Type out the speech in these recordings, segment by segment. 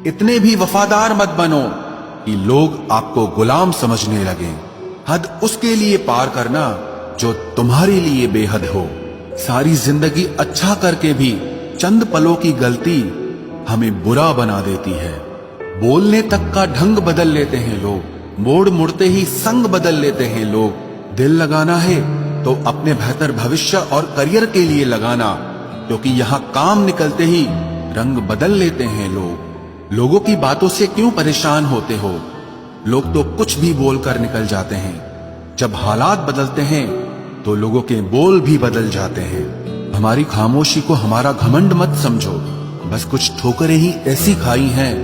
इतने भी वफादार मत बनो कि लोग आपको गुलाम समझने लगे। हद उसके लिए पार करना जो तुम्हारे लिए बेहद हो। सारी जिंदगी अच्छा करके भी चंद पलों की गलती हमें बुरा बना देती है। बोलने तक का ढंग बदल लेते हैं लोग, मोड़ मुड़ते ही संग बदल लेते हैं लोग। दिल लगाना है तो अपने बेहतर भविष्य और करियर के लिए लगाना, क्योंकि यहाँ काम निकलते ही रंग बदल लेते हैं लोग। लोगों की बातों से क्यों परेशान होते हो? लोग तो कुछ भी बोलकर निकल जाते हैं। जब हालात बदलते हैं तो लोगों के बोल भी बदल जाते हैं। हमारी खामोशी को हमारा घमंड मत समझो। बस कुछ ठोकरें ही ऐसी खाई हैं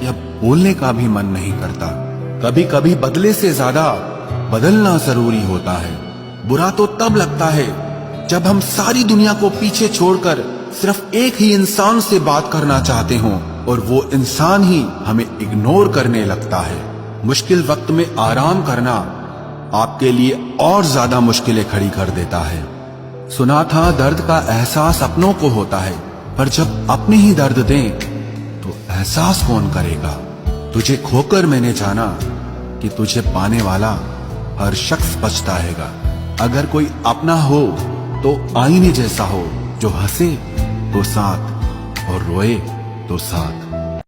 कि अब बोलने का भी मन नहीं करता। कभी कभी बदले से ज्यादा बदलना जरूरी होता है। बुरा तो तब लगता है जब हम सारी दुनिया को पीछे छोड़कर सिर्फ एक ही इंसान से बात करना चाहते हों और वो इंसान ही हमें इग्नोर करने लगता है। मुश्किल वक्त में आराम करना आपके लिए और ज्यादा मुश्किलें खड़ी कर देता है। सुना था दर्द का एहसास अपनों को होता है, पर जब अपने ही दर्द दें तो एहसास कौन करेगा? तुझे खोकर मैंने जाना कि तुझे पाने वाला हर शख्स पछताएगा। अगर कोई अपना हो तो आईने जैसा हो, जो हंसे तो साथ और रोए तो साथ।